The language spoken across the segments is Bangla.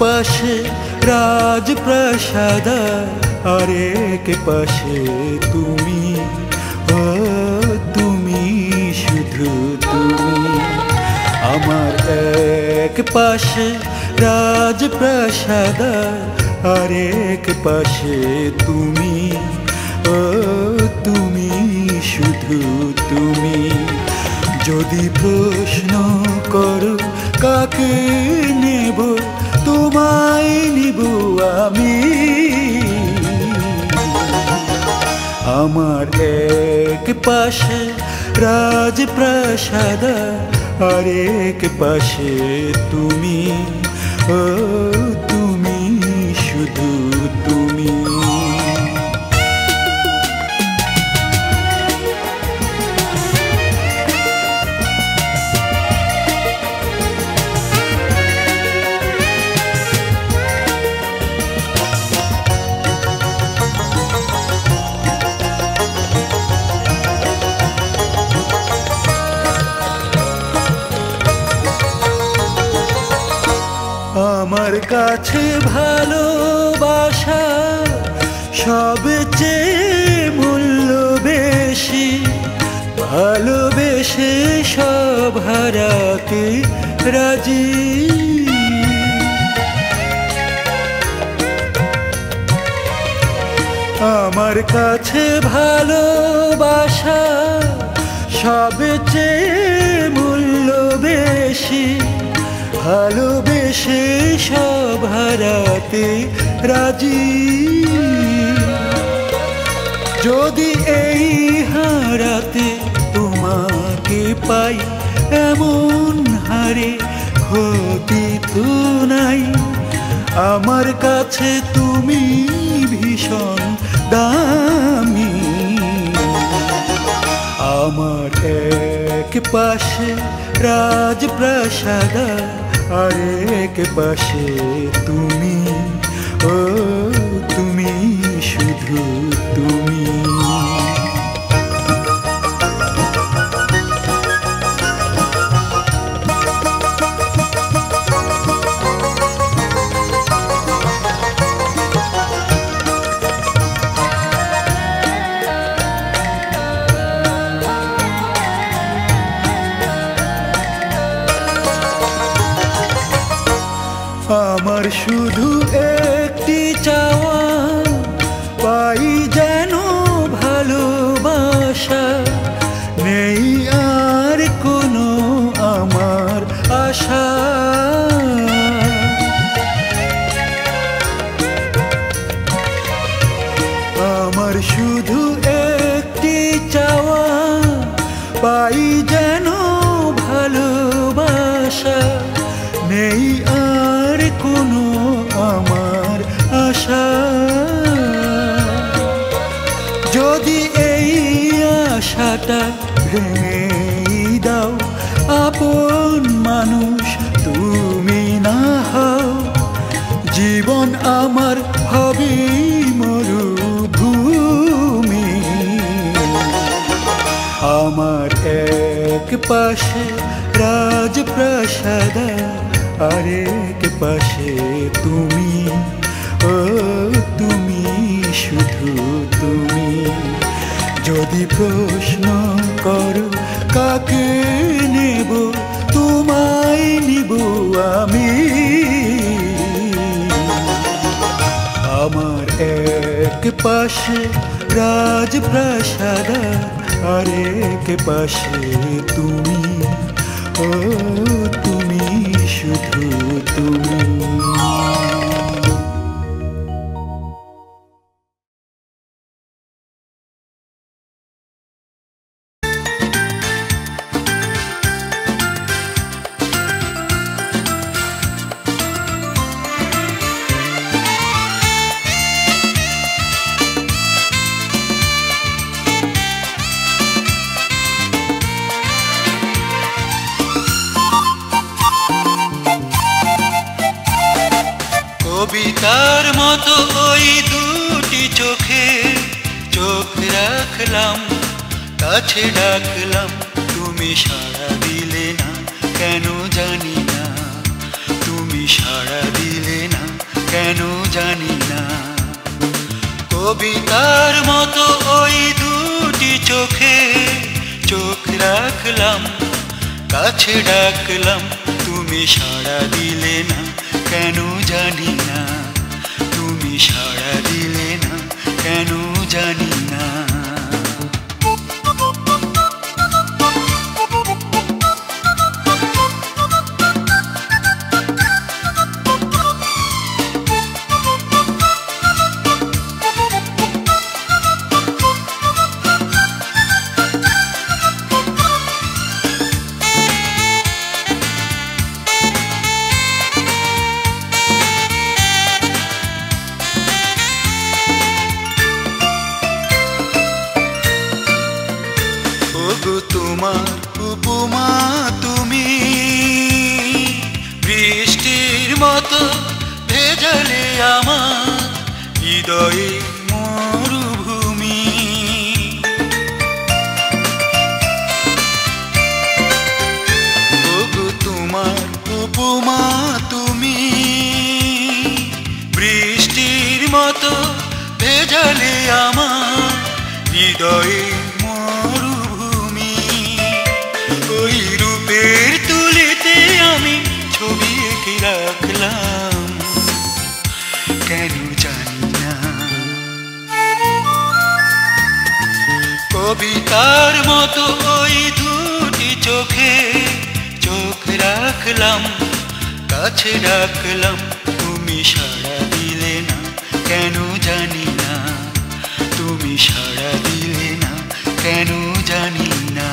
পাশে রাজপ্রাসাদ আরেক পাশে তুমি, ও তুমি শুধু তুমি। আমার এক পাশে রাজপ্রাসাদ আরেক পাশে তুমি, ও তুমি শুধু তুমি। যদি প্রশ্ন করো কাকে নেব, তোমায় নিব আমি। আমার এক পাশে রাজপ্রাসাদ আরেক পাশে তুমি, ও তুমি শুধু তুমি। আমার কাছে ভালোবাসা সবচেয়ে মূল্য বেশি, ভালোবেসে সব হারাতে রাজি। আমার কাছে ভালোবাসা সবচেয়ে মূল্য বেশি, ভালোবেসে সব হারাতে রাজি। যদি এই হারাতে তোমাকে পাই, এমন হারে ক্ষতি তো নাই। আমার কাছে তুমি ভীষণ দামি। আমার এক পাশে রাজপ্রাসাদ আরেক পাশে তুমি, ও তুমি শুধু তুমি। আমার শুধু একটি চাওয়া, পাই যেন ভালোবাসা, নেই আর কোনো আমার আশা। আমার শুধু একটি চাওয়া, পাই যেন ভালোবাসা, নেই আর কোনো আমার আশা। যদি এই আশাটা ভেঙে দাও, আপন মানুষ তুমি না হও, জীবন আমার হবে মরুভূমি। আমার এক পাশে রাজপ্রাসাদ আরেক পাশে তুমি, ও তুমি শুধু তুমি। যদি প্রশ্ন করো কাকে নেব, তোমায় নিব আমি। আমার এক পাশে রাজপ্রাসাদ আরেক পাশে তুমি, ও তুমি শুধু তুমি। কবিতার মতো ওই দুটি চোখে চোখ রাখলাম, কাছে ডাকলাম, তুমি সাড়া দিলে না কেন জানি না, তুমি সাড়া দিলে না কেন জানি না। কবিতার মতো ওই দুটি চোখে চোখ রাখলাম, কাছে ডাকলাম, তুমি সাড়া দিলে না কেন জানি না। তুমি সাড়া দিলে না কেন জানি না। তোমার উপমা তুমি, বৃষ্টির মতো ভেজালে আমার হৃদয়ে মরুভূমি। ওগো তোমার উপমা তুমি, বৃষ্টির মতো ভেজালে আমার হৃদয়ে ওই রূপের তুলিতে আমি ছবি এঁকে রাখলাম, কেন জানি না। কবিতার মতো ওই দুটি চোখে চোখ রাখলাম, কাছে ডাকলাম, তুমি সাড়া দিলে না কেন জানি না। তুমি সাড়া দিলে না কেন জানি না।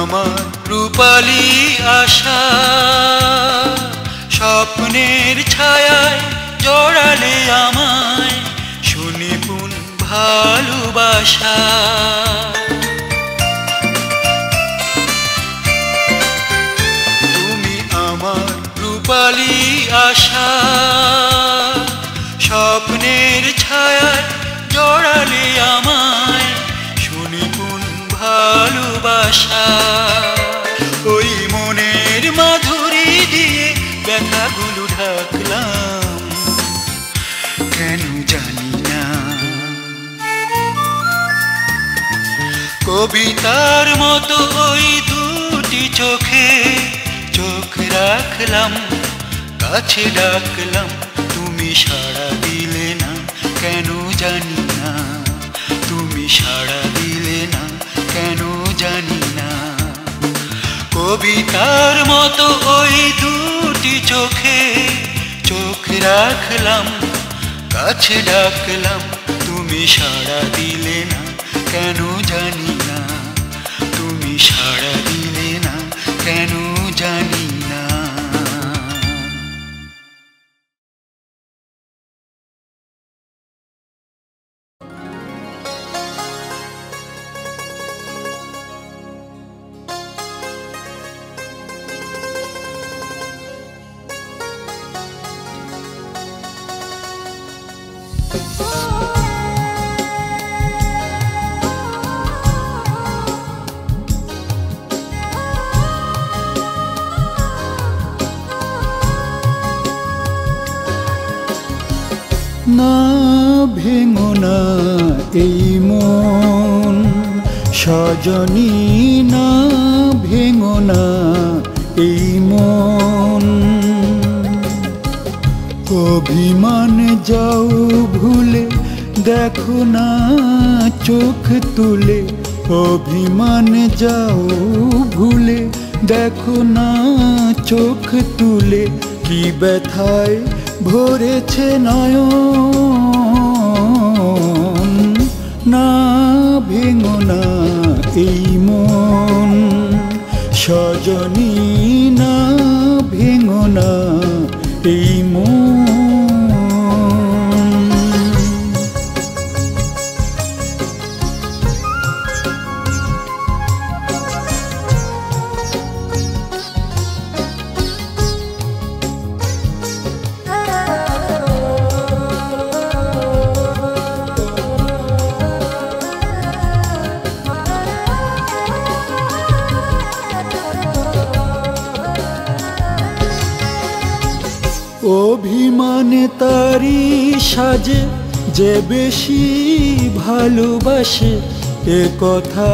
আমার রূপালী আশা স্বপ্নের ছায়ায় জড়ালে আমায় সুনিপুণ ভালোবাসা। তুমি আমার রূপালী আশা স্বপ্নের ছায়ায় জড়ালে আমায় সুনিপুণ ভালোবাসা। ওই মনের মাধুরী দিয়ে ব্যথাগুলো ঢাকলাম, কেন জানি না। কবিতার মতো ওই দুটি চোখে চোখ রাখলাম, কাছে ডাকলাম, তুমি সাড়া দিলে না কেন জানি না। তুমি সাড়া দিলে না কেন জানি না। কবিতার মতো ওই দুটি চোখে চোখ রাখলাম, কাছে ডাকলাম, তুমি সাড়া দিলে না কেন জানি না। তুমি সাড়া দিলে না কেন জানি না। না ভেঙো না এই মন সজনী, না ভেঙো না এই মন। অভিমান যাও ভুলে দেখো না চোখ তুলে। অভিমান যাও ভুলে দেখো না চোখ তুলে। কি ব্যথায় ভরেছে নয়ন, না ভেঙো না এই মন সজনী, না অভিমানে তারি সাজে যে বেশি ভালোবাসে এ কথা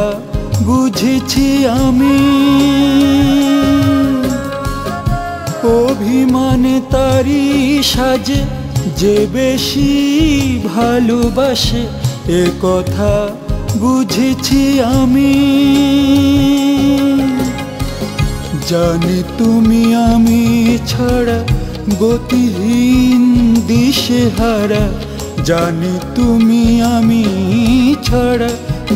বুঝেছি আমি। অভিমানে তারি সাজে যে বেশি ভালোবাসে এ কথা বুঝেছি আমি। জানি তুমি আমি ছাড়া গতিহীন দিশেহারা, জানি তুমি আমি ছাড়া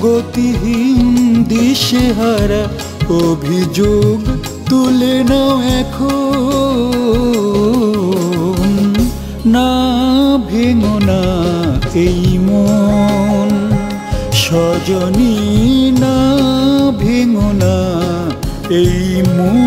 গতিহীন দিশেহারা। অভিযোগ তুলে নাও এখন, না ভেঙো না এই মন সজনী, না ভেঙো না এই মন।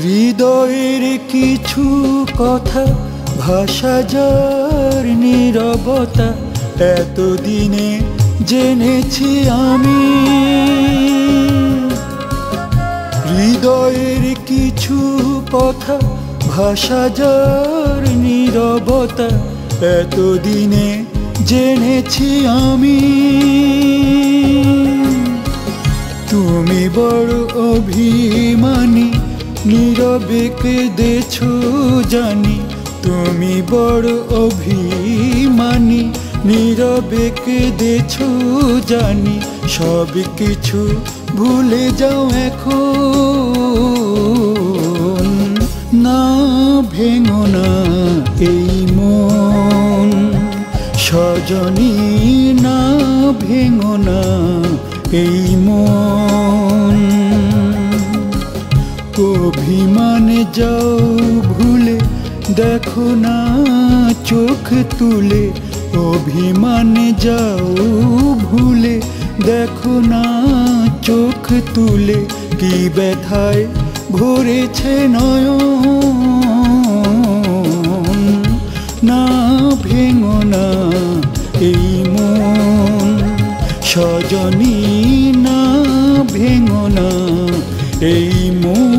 হৃদয়ের কিছু কথা ভাষা যার নীরবতা এতদিনে জেনেছি আমি। হৃদয়ের কিছু কথা ভাষা যার নীরবতা এতদিনে জেনেছি আমি। তুমি বড় অভিমানী, নীরবে কেঁদেছো জানি। তুমি বড় অভিমানী, নীরবে কেঁদেছো জানি। সব কিছু ভুলে যাও এখন, না ভেঙো না এই মন সজনী, না ভেঙো না এই মন। অভিমানে যাও ভুলে দেখো না চোখ তুলে, অভিমানে যাও ভুলে দেখো না চোখ তুলে। কি ব্যথায় ভরেছে নয়ন, না ভেঙো না এই মন সজনী, না ভেঙো না এই মন।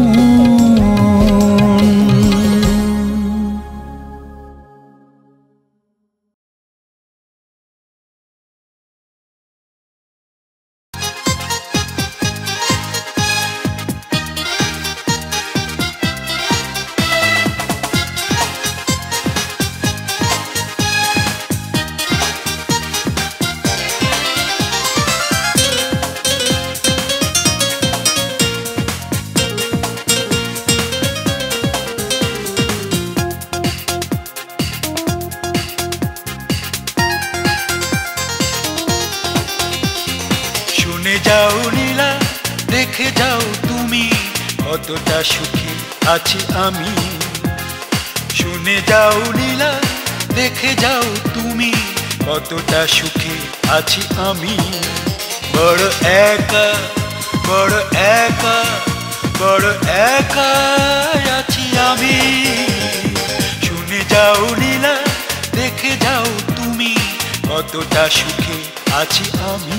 যাও নীলা, দেখে যাও তুমি কতটা সুখী আছি আমি। শুনে যাও নীলা, দেখে যাও তুমি কতটা সুখী আছি আমি। বড় একা, বড় একা, বড় একা আছি আমি। শুনে যাও নীলা, দেখে যাও তুমি কতটা সুখী আছি আমি।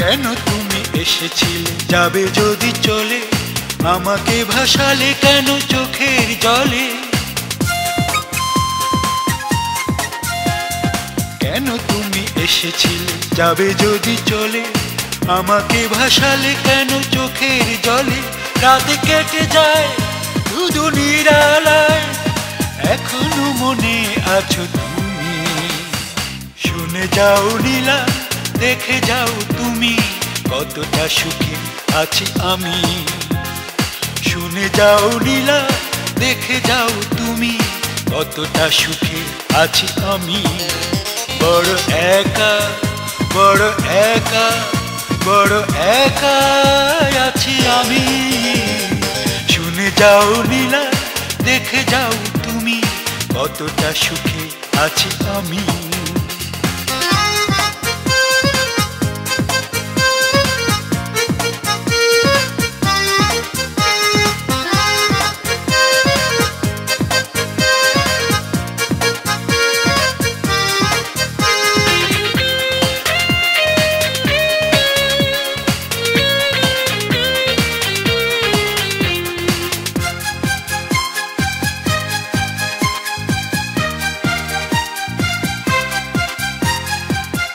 কেন তুমি এসেছিলে, যাবে যদি চলে, আমাকে ভাসালে কেন চোখের জলে। কেন তুমি এসেছিলে, যাবে যদি চলে, আমাকে ভাসালে কেন চোখের জলে। রাত কেটে যায় শুধু নিরালায়, এখনো মনে আছো তুমি। শুনে যাও নীলা, দেখে যাও তুমি, কতটা সুখে আছি আমি। শুনে যাও নীলা, দেখে যাও তুমি, কতটা সুখে আছি আমি। বড় একা, বড় একা, বড় একা আছি আমি। শুনে যাও নীলা, দেখে যাও তুমি, কতটা সুখে আছি আমি।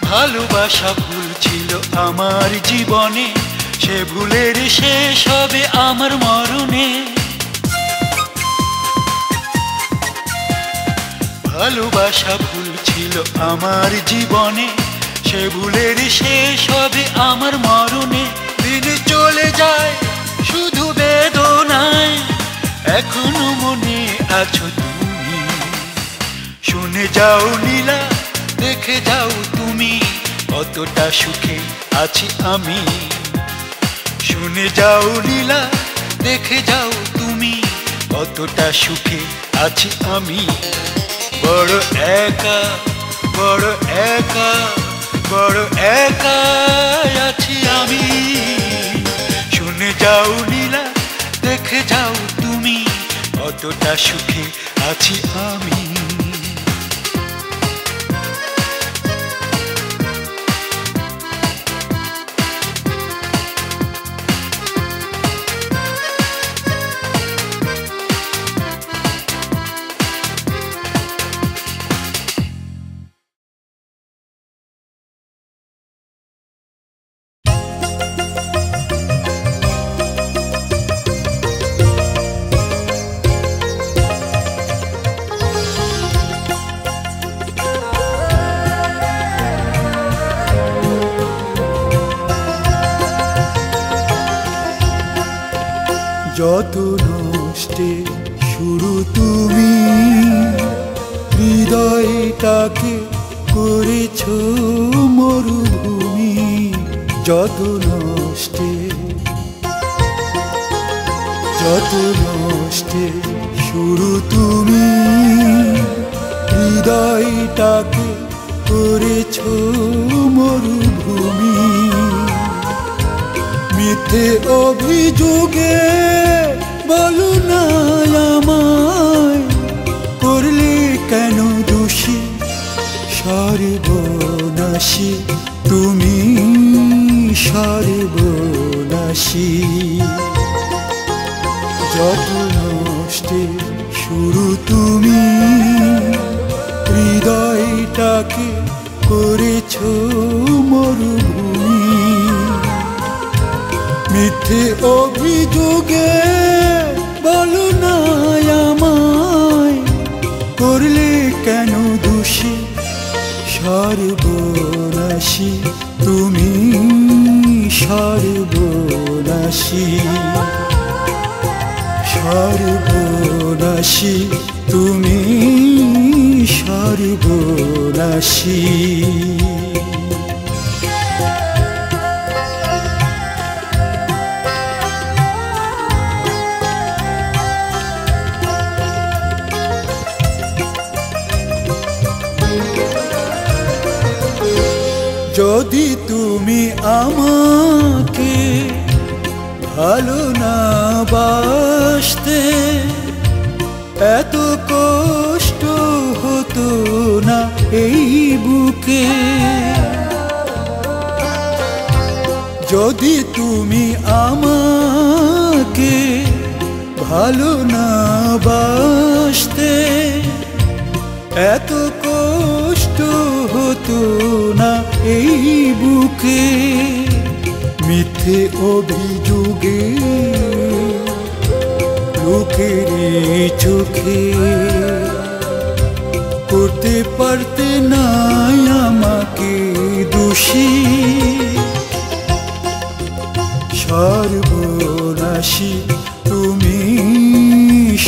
ভালোবাসা ভুল ছিল আমার জীবনে, সে ভুলের শেষ হবে আমার মরণে। ভালোবাসা ভুল ছিল আমার জীবনে, সে ভুলের শেষ হবে আমার মরণে। দিন চলে যায় শুধু বেদনায়, এখনো মনে আছো তুমি। শুনে যাও নীলা, দেখে যাও তুমি, কতটা সুখে আছি আমি। শুনে যাও নীলা, দেখে যাও তুমি, কতটা সুখে আছি আমি। বড় একা, বড় একা, বড় একা আছি আমি। শুনে যাও নীলা, দেখে যাও তুমি, কতটা সুখে আছি আমি। যত নষ্টে শুরু তুমি, হৃদয়টাকে করেছ মরুভূমি। যত নষ্টে, যত নষ্টে শুরু তুমি, হৃদয়টাকে করেছ মরুভূমি। মিথ্যে অভিযোগে বলো না আমায়, করলে কেন দোষী সর্বনাশী তুমি, সর্বনাশী। যত নষ্টে শুরু তুমি, হৃদয়টাকে করেছ মরুভূমি। মিথ্যে অভিযোগে বলো না আমায়, করলে কেন দোষী সর্বনাশী তুমি, সর্বনাশী। সর্বনাশী তুমি, সর্বনাশী। যদি তুমি আমাকে ভালো না বাসতে, এত কষ্ট হতো না এই বুকে। যদি তুমি আমাকে ভালো না বাসতে, এত কষ্ট হতো না এই বুকে। মিথ্যে অভিযোগে লোকের চোখে করতে পারতে নাই আমাকে দোষী। সর্বনাশী তুমি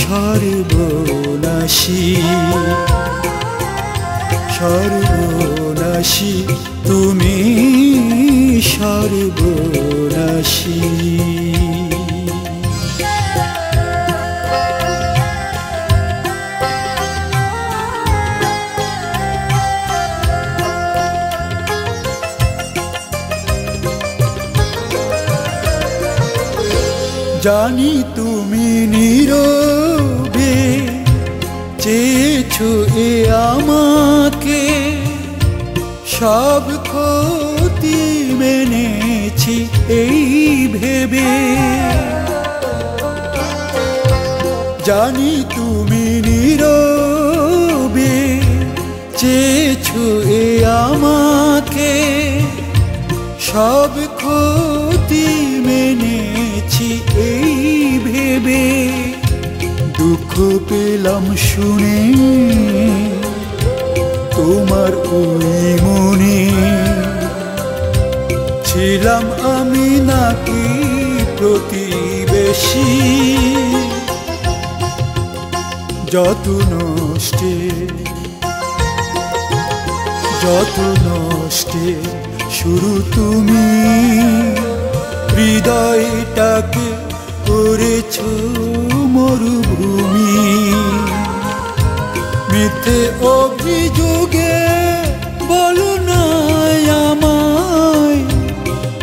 সর্বনাশী, সর্বনাশী তুমি সর্বনাশী। জানি তুমি নীরবে চেয়েছো এ আমাকে, সব ক্ষতি মেনেছি এই ভেবে। জানি তুমি নীরবে চেয়েছো এ আমাকে, সব ক্ষতি মেনেছি এই ভেবে। দুঃখ পেলাম শুনে তোমার ওই মনে, ছিলাম আমি নাকি প্রতিবেশী। যত নষ্টে যত নষ্টে শুরু তুমি, হৃদয়টাকে করেছো মরুভূমি। মিথ্যে অভিযোগে বলো না আমায়,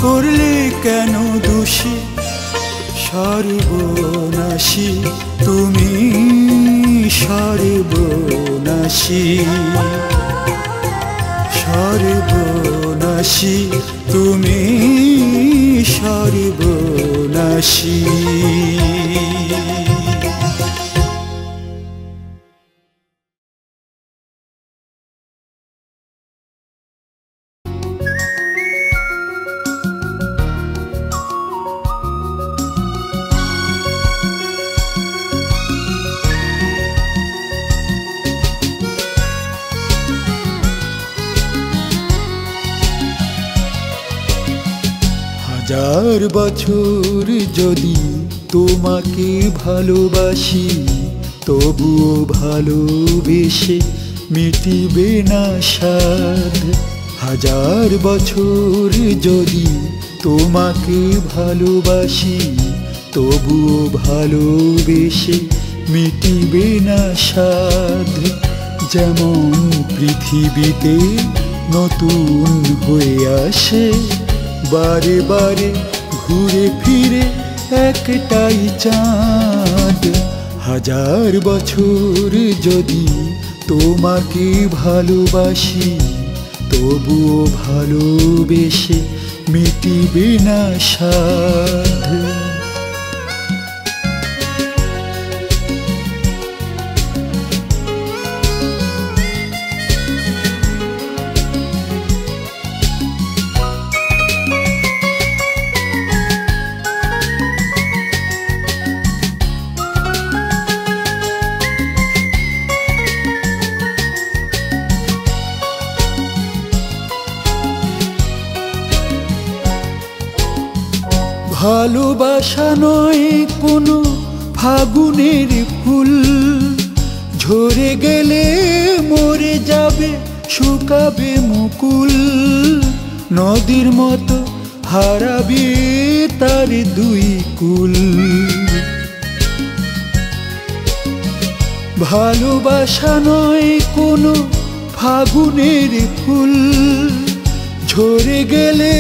করলে কেন দোষী। সর্বনাশী তুমি সর্বনাশী, সর্বনাশী তুমি সর্বনাশী। হাজার বছর যদি তোমাকে ভালোবাসি, তবুও ভালোবেসে মিটিবে না স্বাদ। হাজার বছর যদি তোমাকে ভালোবাসি, তবুও ভালোবেসে মিটিবে না স্বাদ। যেমন পৃথিবীতে নতুন হয়ে আসে বারে বারে ঘুরে ফিরে একটাই চাঁদ। হাজার বছর যদি তোমাকে ভালোবাসি, তবুও ভালোবেসে মিটিবে না স্বাদ। ভালোবাসা নয় কোনো ফাগুনের ফুল, ঝরে গেলে মরে যাবে শুকাবে মুকুল। নদীর মতো হারাবে তার দুই কুল। ভালোবাসা নয় কোনো ফাগুনের ফুল, ঝরে গেলে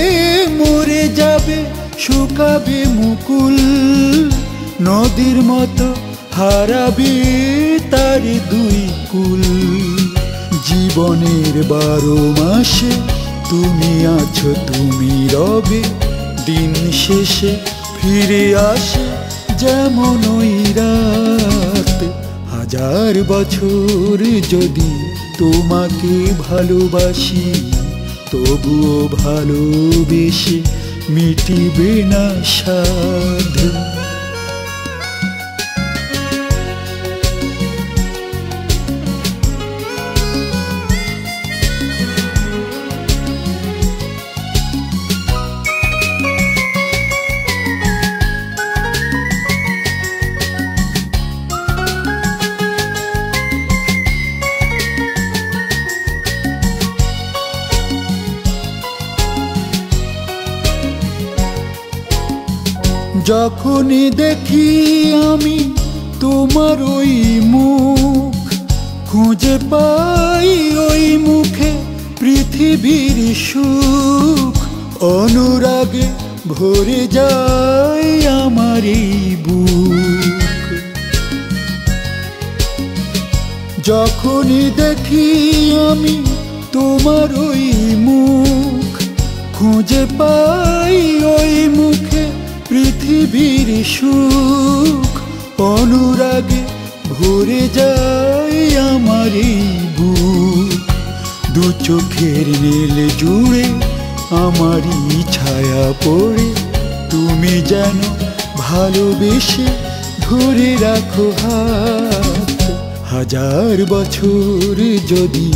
মরে যাবে শুকাবে মুকুল। নদীর মতো হারাবে তার দুই কুল। জীবনের 12 মাসে তুমি আছো, তুমি রবে, দিন শেষে ফিরে আসে যেমন ওই রাত। হাজার বছর যদি তোমাকে ভালোবাসি, তবুও ভালোবেসে মিটিবে না স্বাদ। যখনই দেখি আমি তোমার ওই মুখ, খুঁজে পাই ওই মুখে পৃথিবীর সুখ। অনুরাগে ভরে যায় আমার এই বুক। যখনই দেখি আমি তোমার ওই মুখ, খুঁজে পাই ওই মুখে পৃথিবীর সুখ। অনুরাগে ভরে যায় আমার এই বুক। দু চোখের নীল জুড়ে আমারই ছায়া পড়ে, তুমি যেন ভালোবেসে ধরে রাখো হাত। হাজার বছর যদি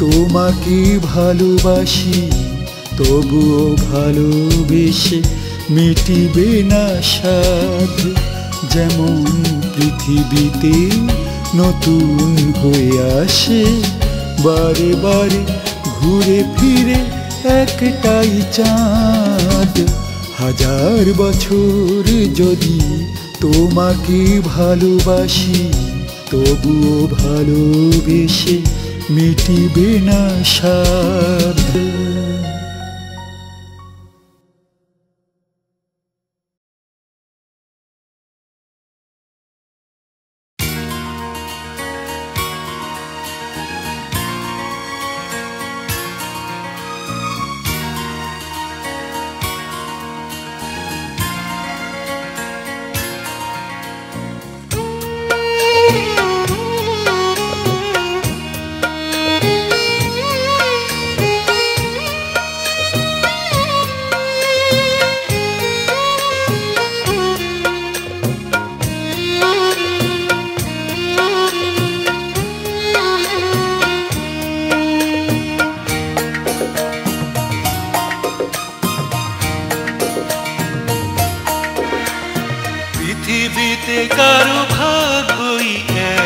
তোমাকে ভালোবাসি, তবুও ভালোবেসে মিটিবে না স্বাদ। যেমন পৃথিবীতে নতুন হয়ে আসে বারে বারে ঘুরে ফিরে একটাই চাঁদ। হাজার বছর যদি তোমাকে ভালোবাসি, তবুও ভালোবেসে মিটিবে না স্বাদ। পৃথিবীতে কারো ভাগ্যই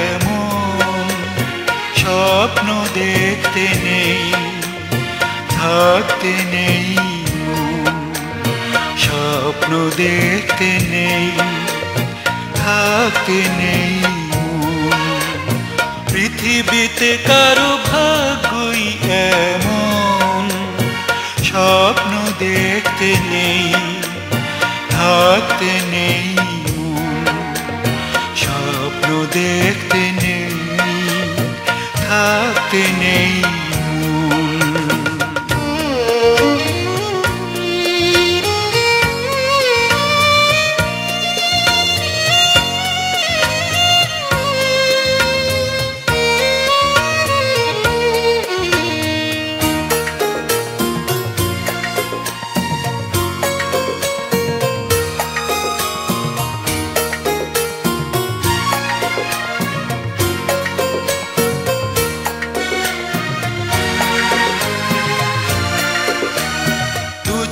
এমন, স্বপ্ন দেখতে নেই থাকতে নেই মন। স্বপ্ন দেখতে নেই থাকতে নেই মন। পৃথিবীতে কারো ভাগ্যই এমন, স্বপ্ন দেখতে নেই থাকতে নেই মন। স্বপ্ন দেখতে নেই থাকতে নেই মন।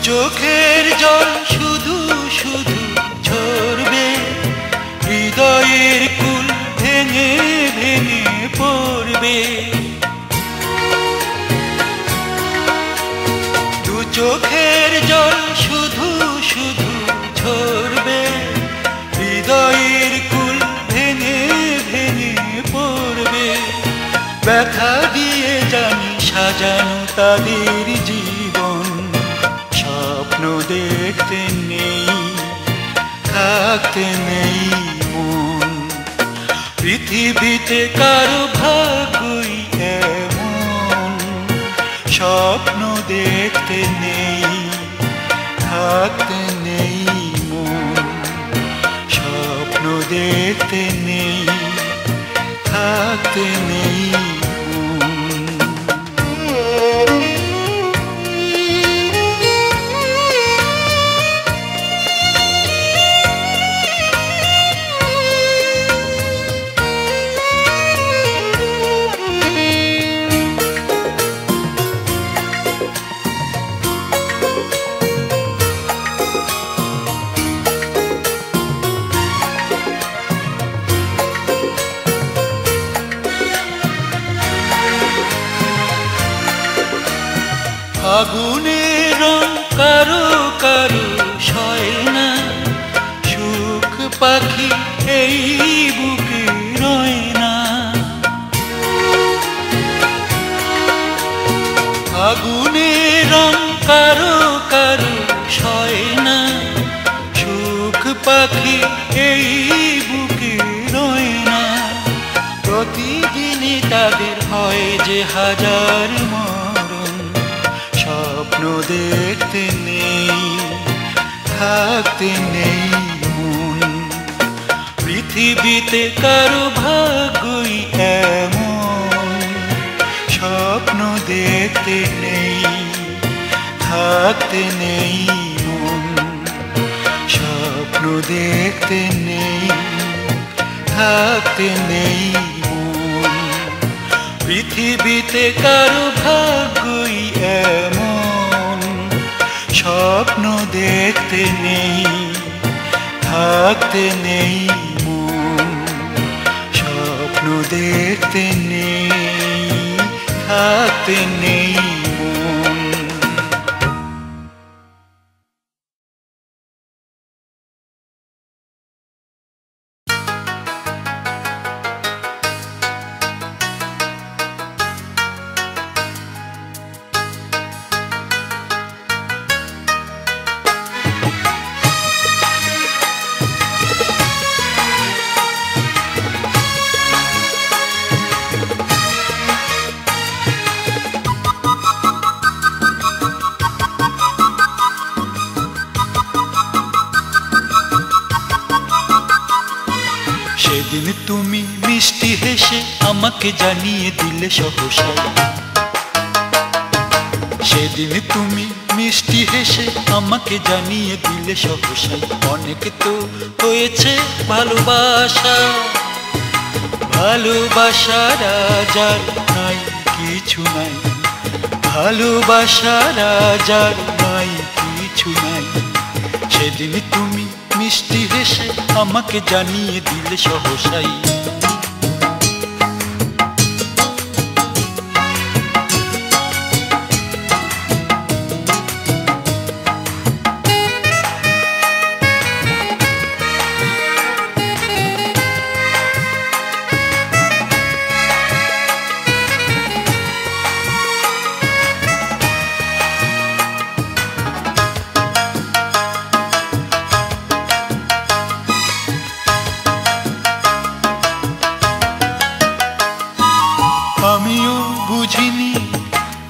চোখের জল শুধু শুধু ঝরবে, হৃদয়ের কুল ভেঙে ভেঙে পড়বে। দু চোখের জল শুধু শুধু ঝরবে, হৃদয়ের কুল ভেঙে ভেঙে পড়বে। ব্যথা দিয়ে জানি সাজানো তাদের জীবন, স্বপ্ন দেখতে নেই থাকতে নেই মন। পৃথিবীতে কারো ভাগ্যই এমন, স্বপ্ন দেখতে নেই থাকতে নেই মন। স্বপ্ন দেখতে নেই থাকতে নেই মন। আগুনের রং কারো কারো সয় না, পাখি এই বুকে রয় না, আগুনের রং কারো কারো সয় না, সুখ পাখি এই বুকে রয় না। প্রতিদিনই তাদের হয় যে হাজার মরণ, স্বপ্ন দেখতে নেই থাকতে নেই মন। পৃথিবীতে কারো ভাগ্যই এমন, স্বপ্ন দেখতে নেই থাকতে নেই মন, স্বপ্ন দেখতে নেই থাকতে নেই মন। পৃথিবীতে কারো ভাগ্যই এমন, স্বপ্ন দেখতে নেই থাকতে নেই মন, স্বপ্ন দেখতে নেই থাকতে নেই মন। সেদিন তুমি মিষ্টি হেসে আমাকে জানিয়ে দিলে সহসাই, সেদিন তুমি মিষ্টি হেসে আমাকে জানিয়ে দিলে সহসাই। অনেক তো হয়েছে ভালোবাসা, ভালোবাসার আজার নাই কিছু নাই, ভালোবাসার আজার নাই কিছু নাই। সেদিন তুমি মিষ্টি হেসে আমাকে জানিয়ে দিলে সহসাই। আমিও বুঝিনি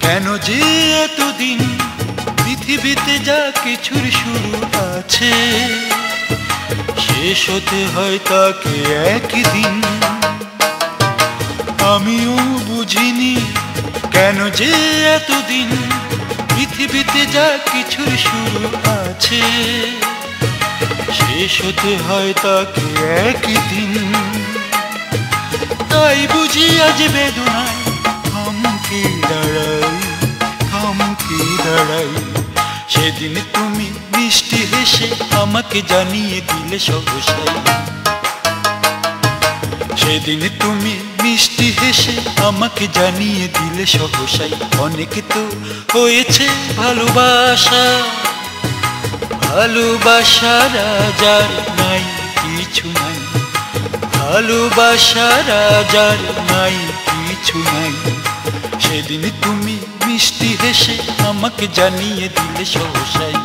কেন যে এতদিন পৃথিবীতে যা কিছুর শুরু আছে শেষ হতে হয় তাকে একদিন। আমিও বুঝিনি কেন যে এতদিন পৃথিবীতে যা কিছুর শুরু আছে শেষ হতে হয় তাকে একদিন। তাই বুঝি আজ বেদনায় থমকে দাঁড়াই, থমকে দাঁড়াই। সেদিন তুমি মিষ্টি হেসে আমাকে জানিয়ে দিলে সহসাই, সেদিন তুমি মিষ্টি হেসে আমাকে জানিয়ে দিলে সহসাই। অনেক তো হয়েছে ভালোবাসা, ভালোবাসার আজার নাই কিছু নাই, ভালোবাসার আজার নাই কিছু নাই। সেদিন তুমি মিষ্টি হেসে আমাকে জানিয়ে দিলে সহসাই।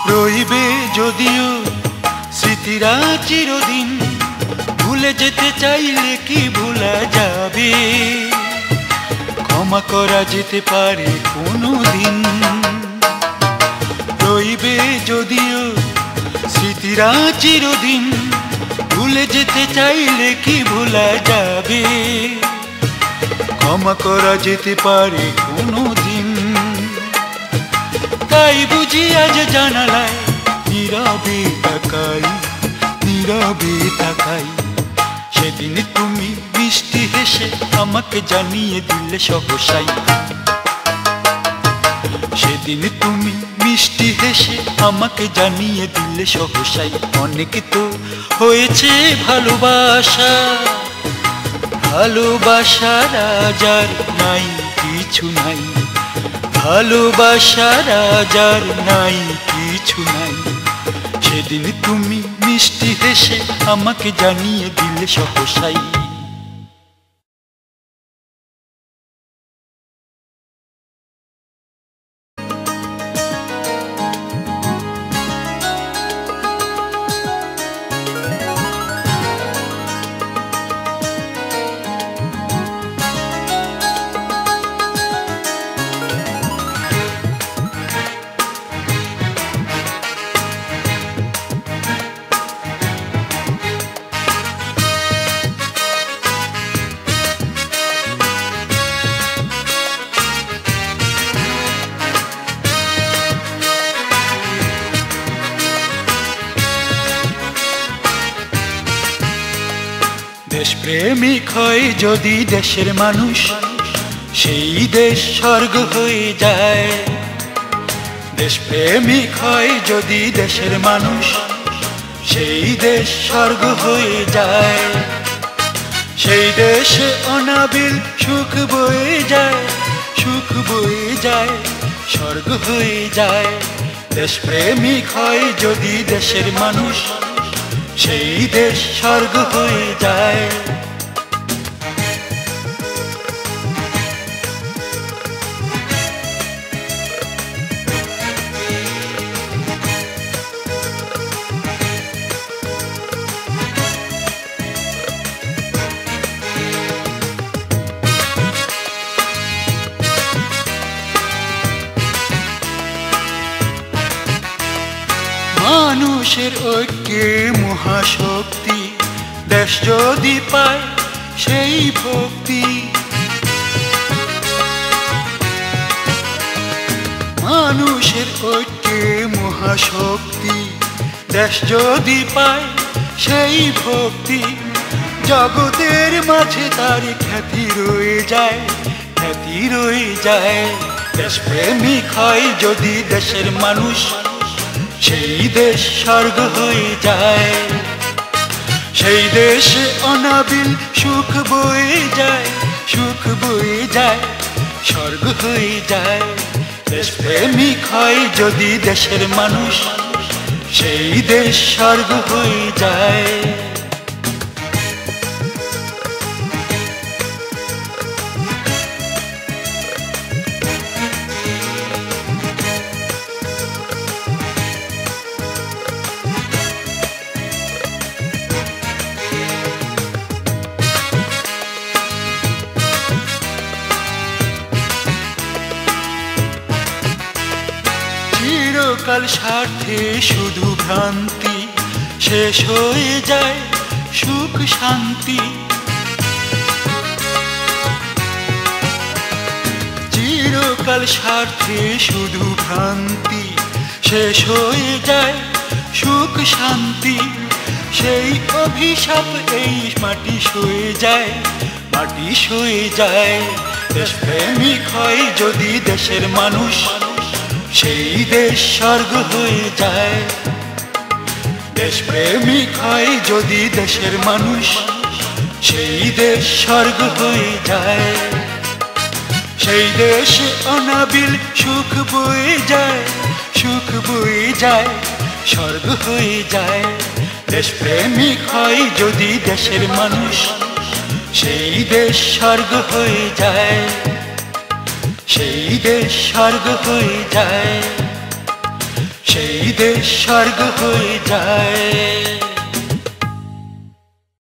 রইবে যদিও স্মৃতিরা চিরদিন, ভুলে যেতে চাইলে কি ভোলা যাবে, ক্ষমা করা যেতে পারে কোনো দিন। রইবে যদিও স্মৃতিরা চিরদিন, ভুলে যেতে চাইলে কি ভোলা যাবে, ক্ষমা করা যেতে পারে কোনো দিন। তাই বুঝি আজ জানালায় নীরবে তাকাই, নীরবে তাকাই। সেদিন তুমি মিষ্টি হেসে আমাকে জানিয়ে দিলে সহসাই। সেদিন তুমি মিষ্টি হেসে আমাকে জানিয়ে দিলে সহসাই। অনেক তো হয়েছে ভালোবাসা, ভালোবাসার আজার নাই কিছু নাই, ভালোবাসার আজার নাই কিছু নাই। সেদিন তুমি মিষ্টি হেসে আমাকে জানিয়ে দিলে সহসাই। দেশপ্রেমিক হয় যদি দেশের মানুষ, সেই দেশ স্বর্গ হয়ে যায়। দেশপ্রেমিক হয় যদি দেশের মানুষ, সেই দেশ স্বর্গ হয়ে যায়। সেই দেশে অনাবিল সুখ বয়ে যায়, সুখ বয়ে যায়, স্বর্গ হয়ে যায়। দেশপ্রেমিক হয় যদি দেশের মানুষ, সেই দেশ স্বর্গ হয়ে যায়। মানুষের ঐক্যে মহাশক্তি, দেশ যদি পায় সেই ভক্তি। মানুষের ঐক্যে মহাশক্তি, দেশ যদি পায় সেই ভক্তি। জগতের মাঝে তার খ্যাতি রয়ে যায়, খ্যাতি রয়ে যায়। দেশপ্রেমিক হয় যদি দেশের মানুষ, সেই দেশ স্বর্গ হয়ে যায়। সেই দেশে অনাবিল সুখ বয়ে যায়, সুখ বয়ে যায়, স্বর্গ হয়ে যায়। দেশপ্রেমিক হয় যদি দেশের মানুষ, সেই দেশ স্বর্গ হয়ে যায়। চিরকাল স্বার্থে শুধু ভ্রান্তি, শেষ হয়ে যায় সুখ শান্তি। চিরকাল স্বার্থে শুধু ভ্রান্তি, শেষ হয়ে যায় সুখ শান্তি। সেই অভিশাপ এই মাটি সয়ে যায়, মাটি সয়ে যায়। দেশপ্রেমিক হয় যদি দেশের মানুষ, সেই দেশ স্বর্গ হয়ে যায়। দেশপ্রেমিক হয় যদি দেশের মানুষ, সেই দেশ স্বর্গ হয়ে যায়। সেই দেশে অনাবিল সুখ বয়ে যায়, সুখ বয়ে যায়, স্বর্গ হয়ে যায়। দেশপ্রেমিক হয় যদি দেশের মানুষ, সেই দেশ স্বর্গ হয়ে যায়। সেই দেশ স্বর্গ হয়ে যায়, সেই দেশ স্বর্গ হয়ে যায়।